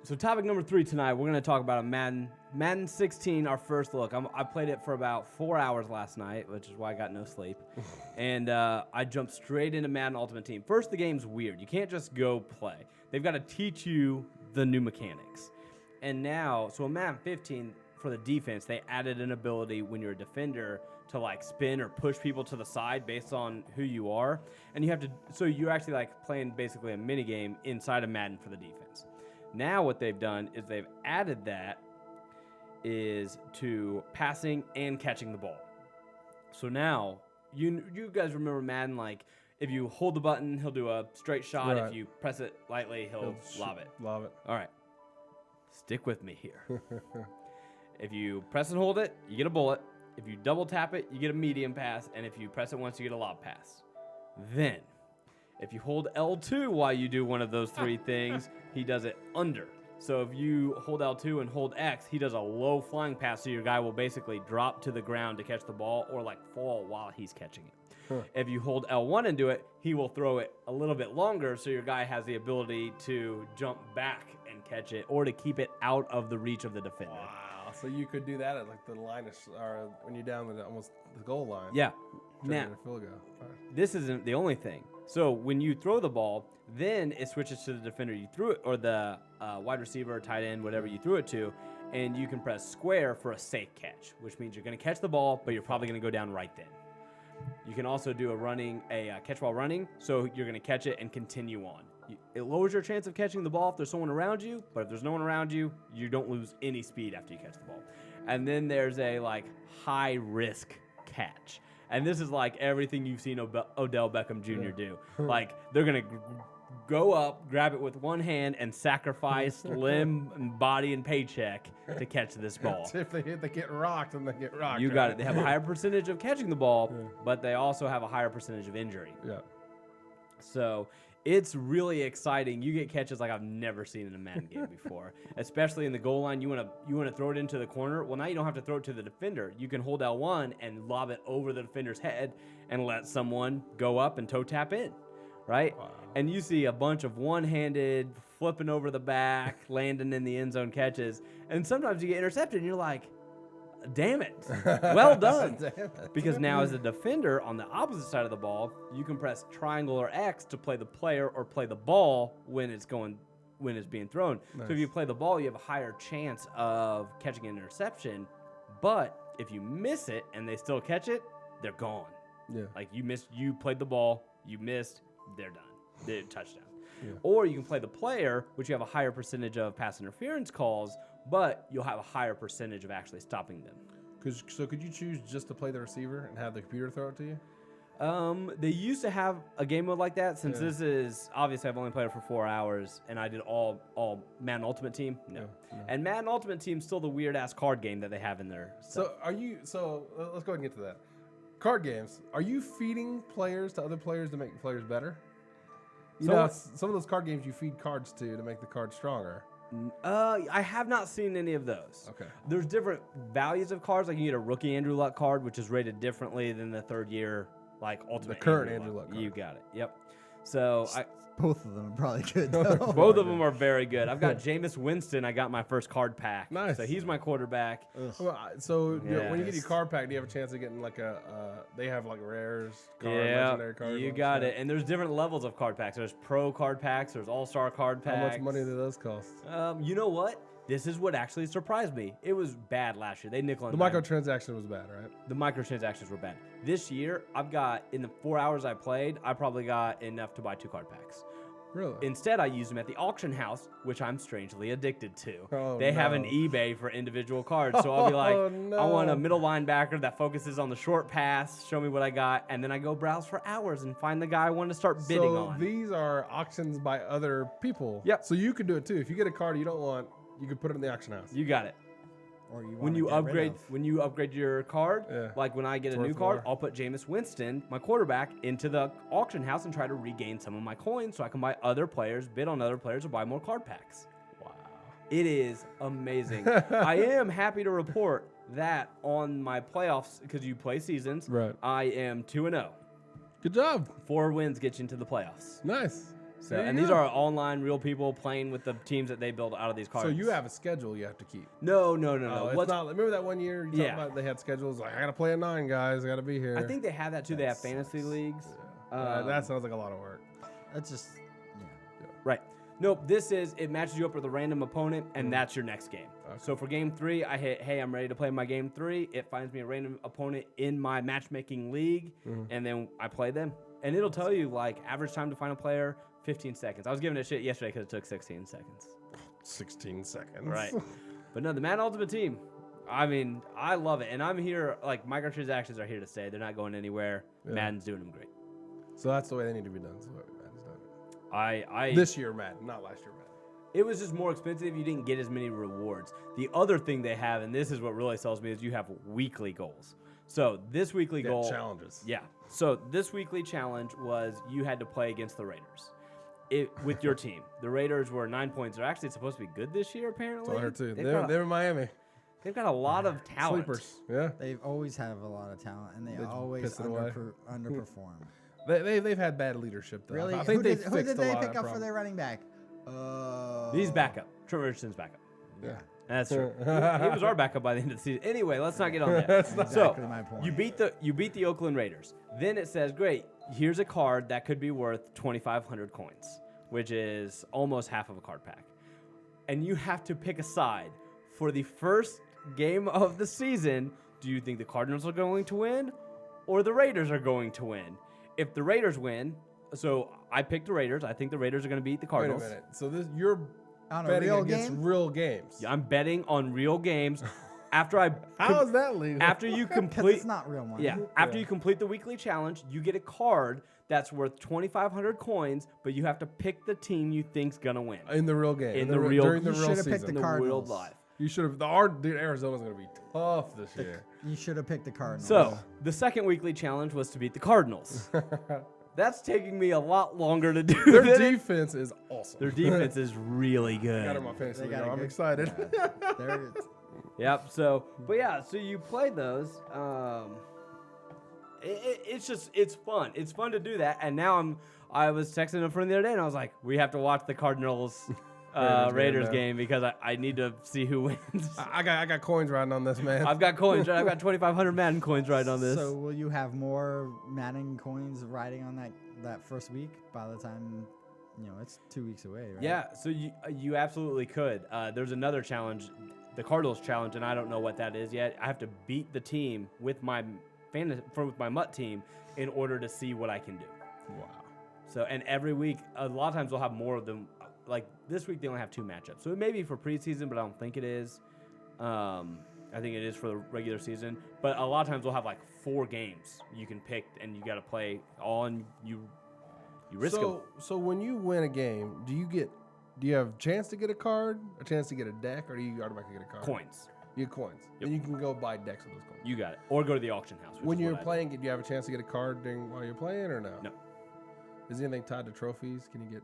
So topic number 3 tonight, we're going to talk about a Madden 16, our first look. I played it for about 4 hours last night, which is why I got no sleep. And I jumped straight into Madden Ultimate Team. First, the game's weird. You can't just go play. They've got to teach you the new mechanics. And now, so in Madden 15, for the defense, they added an ability when you're a defender to like spin or push people to the side based on who you are. And you have to, so you're actually like playing basically a mini game inside of Madden for the defense. Now what they've done is they've added that is to passing and catching the ball. So now, you guys remember Madden, like, if you hold the button, he'll do a straight shot. Right. If you press it lightly, he'll lob it. Lob it. All right. Stick with me here. If you press and hold it, you get a bullet. If you double tap it, you get a medium pass. And if you press it once, you get a lob pass. Then, if you hold L2 while you do one of those 3 things, he does it under. So if you hold L2 and hold X, he does a low flying pass, so your guy will basically drop to the ground to catch the ball or like fall while he's catching it. Huh. If you hold L1 and do it, he will throw it a little bit longer, so your guy has the ability to jump back and catch it or to keep it out of the reach of the defender. Wow. So you could do that at like the line of, or when you're down the almost the goal line. Yeah. Trying Now, to get a field goal. Right. this isn't the only thing. So when you throw the ball, then it switches to the defender you threw it, or the wide receiver, tight end, whatever you threw it to, and you can press square for a safe catch, which means you're going to catch the ball, but you're probably going to go down right then. You can also do a catch while running, so you're going to catch it and continue on. It lowers your chance of catching the ball if there's someone around you, but if there's no one around you, you don't lose any speed after you catch the ball. And then there's a like high risk catch. And this is like everything you've seen Odell Beckham Jr. do. Like, they're going to go up, grab it with one hand, and sacrifice limb, and body, and paycheck to catch this ball. If they get rocked, then they get rocked. You got it. They have a higher percentage of catching the ball, but they also have a higher percentage of injury. Yeah. So it's really exciting. You get catches like I've never seen in a Madden game before, especially in the goal line. You want to throw it into the corner. Well, now you don't have to throw it to the defender. You can hold L1 and lob it over the defender's head and let someone go up and toe tap in, right? Wow. And you see a bunch of one-handed flipping over the back, landing in the end zone catches, and sometimes you get intercepted, and you're like, damn it. Well done. Damn it. Because now as a defender on the opposite side of the ball, you can press triangle or X to play the player or play the ball when it's being thrown. Nice. So if you play the ball, you have a higher chance of catching an interception. But if you miss it and they still catch it, they're gone. Yeah. Like you played the ball, you missed, they're done. They're touchdown. Yeah. Or you can play the player, which you have a higher percentage of pass interference calls, but you'll have a higher percentage of actually stopping them. So could you choose just to play the receiver and have the computer throw it to you? They used to have a game mode like that. Since this is, obviously I've only played it for 4 hours, and I did all Madden Ultimate Team. No. And Madden Ultimate Team's still the weird-ass card game that they have in there. So let's go ahead and get to that. Card games, are you feeding players to other players to make players better? Some of those card games you feed cards to make the card stronger. I have not seen any of those. Okay. There's different values of cards. Like you get a rookie Andrew Luck card, which is rated differently than the third year, like ultimate. The current Andrew Luck card. You got it. Yep. So Both of them are probably good, though. both of them are very good. I've got Jameis Winston. I got my first card pack. Nice. So he's my quarterback. Well, so when you get your Yes. card pack, do you have a chance of getting like they have like rares, Yeah, legendary cards? you got it. And there's different levels of card packs. There's pro card packs. There's all-star card packs. How much money do those cost? You know what? This is what actually surprised me. It was bad last year. They nickel and The dime. microtransaction was bad, right? The microtransactions were bad. This year, I've got, in the 4 hours I played, I probably got enough to buy 2 card packs. Really? Instead, I used them at the auction house, which I'm strangely addicted to. Oh, They have an no. eBay for individual cards. So I'll be like, Oh, I want a no. middle linebacker that focuses on the short pass, show me what I got, and then I go browse for hours and find the guy I want to start bidding So on. these are auctions by other people. Yep. So you could do it too. If you get a card you don't want, you could put it in the auction house. You got it. Or you When you upgrade your card, Yeah. like when I get a It's new worth card, more. I'll put Jameis Winston, my quarterback, into the auction house and try to regain some of my coins so I can buy other players, bid on other players, or buy more card packs. Wow. It is amazing. I am happy to report that on my playoffs, because you play seasons, Right. I am 2-0. Good job. 4 wins get you into the playoffs. Nice. So, There and you these go. are online, real people playing with the teams that they build out of these cards. So you have a schedule you have to keep. no. It's not. Remember that one year you Yeah. talked about they had schedules like I got to play a 9, guys. I got to be here. I think they have that too. They have fantasy leagues. That sounds like a lot of work. That's just Right. Nope. It matches you up with a random opponent, and that's your next game. Okay. So for game 3, I hit, hey, I'm ready to play my game 3. It finds me a random opponent in my matchmaking league, and then I play them. And it'll tell you, like, average time to find a player, 15 seconds. I was giving it shit yesterday because it took 16 seconds. 16 seconds. Right. But no, the Madden Ultimate Team, I mean, I love it. And I'm here, like, microtransactions are here to stay. They're not going anywhere. Yeah. Madden's doing them great. So that's the way they need to be done. So Madden's done it. I This year, Madden, not last year, Madden. It was just more expensive. You didn't get as many rewards. The other thing they have, and this is what really sells me, is you have weekly goals. So this weekly goal, challenges. yeah. So this weekly challenge was you had to play against the Raiders, with your team. The Raiders were 9 points. They're actually supposed to be good this year, apparently. That's all I heard too. They've They're got in Miami. they've got a lot of talent. Sleepers. Yeah. they've always have a lot of talent, and they They always piss it away. underperform. They've had bad leadership though. Really? I think who they did they pick up for their running back? He's backup. Trent Richardson's backup. Yeah. That's true. he was our backup by the end of the season. Anyway, let's not get on that. That's not exactly so my point. you beat the Oakland Raiders. Then it says, great, here's a card that could be worth 2,500 coins, which is almost half of a card pack. And you have to pick a side. For the first game of the season, do you think the Cardinals are going to win or the Raiders are going to win? If the Raiders win, so I picked the Raiders. I think the Raiders are going to beat the Wait a Cardinals. minute. So you're On a betting real against game? real games. Yeah, I'm betting on real games. After I How is that legal? after you 'Cause complete it's not real money. Yeah. After you complete the weekly challenge, you get a card that's worth 2,500 coins, but you have to pick the team you think's gonna win in the real game. In the real- during the You real should've season. picked in the the real Cardinals. life. You should have. Dude, Arizona's going to be tough this year. You should have picked the Cardinals. So the second weekly challenge was to beat the Cardinals. That's taking me a lot longer to do. Their than it- defense is awesome. Their defense is really I got it good. in my fantasy They league. got a I'm good- excited. yeah, they're- Yep. So, but yeah. So you play those. It's fun. It's fun to do that. And now I was texting a friend the other day, and I was like, we have to watch the Cardinals Raiders now. game because I need to see who wins. I got coins riding on this, man. I've got coins. Right? I've got 2,500 Madden coins right on this. So will you have more Madden coins riding on that first week by the time, it's 2 weeks away, right? Yeah, so you absolutely could. There's another challenge, the Cardinals challenge, and I don't know what that is yet. I have to beat the team with my with my MUT team in order to see what I can do. Wow. So, and every week, a lot of times we'll have more of them. Like this week, they only have 2 matchups. So it may be for preseason, but I don't think it is. I think it is for the regular season. But a lot of times we'll have like 4 games you can pick, and you got to play all, and you risk them. So when you win a game, do you have a chance to get a card, a chance to get a deck, or do you automatically get a card? Coins. You get coins. Yep. And you can go buy decks with those coins. You got it. Or go to the auction house. which When is you're what I do. playing, do you have a chance to get a card while you're playing, or no? No. Is anything tied to trophies? Can you get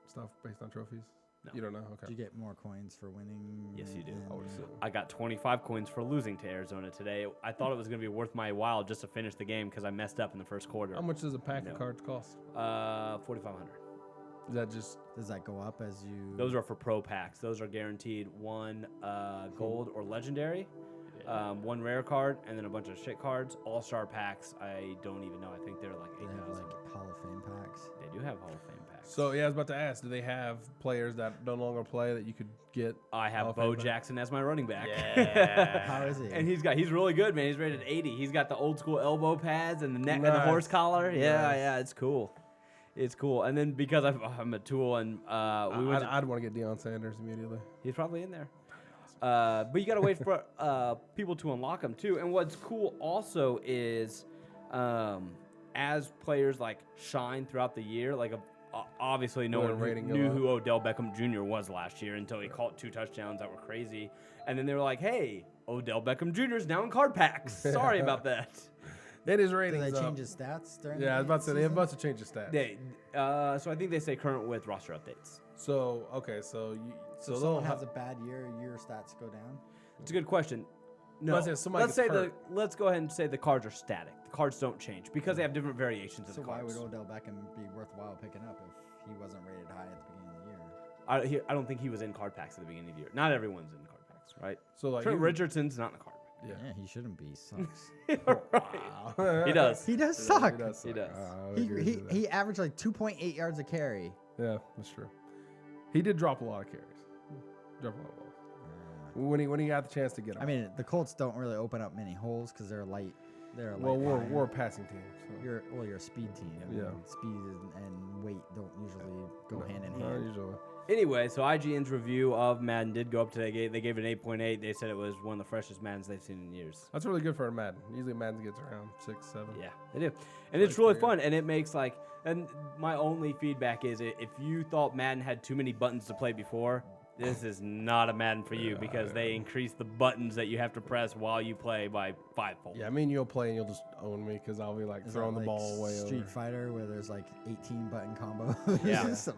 stuff based on trophies? No. You don't know? Do Okay. you get more coins for winning? Yes, you do. and- I would assume. I got 25 coins for losing to Arizona today. I thought it was going to be worth my while just to finish the game because I messed up in the first quarter. How much does a pack No. of cards cost? 4,500. Is that just Does that go up as you? Those are for pro packs. Those are guaranteed 1 gold or legendary, 1 rare card, and then a bunch of shit cards. All-star packs, I don't even know. I think they're like They have 8,000. like Hall of Fame packs. They do have Hall of Fame packs. so? Yeah, I was about to ask. Do they have players that no longer play that you could get? I have Hall of Bo Fame pack? Jackson as my running back. How is he? And he's really good, man. He's rated 80. He's got the old school elbow pads and the neck and the horse Nice. collar. Yeah, Nice. yeah, it's cool. It's cool. And then because I'm a tool and we went to, I'd want to get Deion Sanders immediately. he's probably in there. But you got to wait for people to unlock them too. And what's cool also is as players like shine throughout the year, like obviously no Their one rating go knew up. who Odell Beckham Jr. was last year until he caught 2 touchdowns that were crazy. And then they were like, hey, Odell Beckham Jr. is now in card packs. Sorry about that. It is Do ratings they up. change his stats during? Yeah, I was the about to say they season? must have changed his stats. So I think they stay current with roster updates. So okay, so So if someone has a bad year, your stats go down. It's a good question. No, Let's say somebody let's say gets hurt. let's go ahead and say the cards are static. The cards don't change because they have different variations of So the why cards. would Odell Beckham be worthwhile picking up if he wasn't rated high at the beginning of the year. I don't think he was in card packs at the beginning of the year. Not everyone's in card packs, right? So like Trent Richardson's not in a card Yeah. Yeah, he shouldn't be. He sucks. pack. Wow. He does. He does suck. He does. He does. I would agree with you there. He averaged like 2.8 yards a carry. Yeah, that's true. He did drop a lot of carries. Drop a lot of balls. When he got the chance to get them. I mean, the Colts don't really open up many holes because they're light. They're a well, light we're flyer. a passing team. So. You're a speed team. Yeah. And speed and weight don't usually go hand in Not hand. usually. Anyway, so IGN's review of Madden did go up today. They gave it an 8.8. They said it was one of the freshest Maddens they've seen in years. That's really good for a Madden. Usually Madden gets around 6, 7. Yeah, they do. And it's really fun, and it makes and my only feedback is if you thought Madden had too many buttons to play before, this is not a Madden for you because they increase the buttons that you have to press while you play by 5-fold. Yeah, I mean, you'll play and you'll just own me because I'll be like Is throwing that the like ball away Street over. Fighter where there's like 18 button combos. Yeah.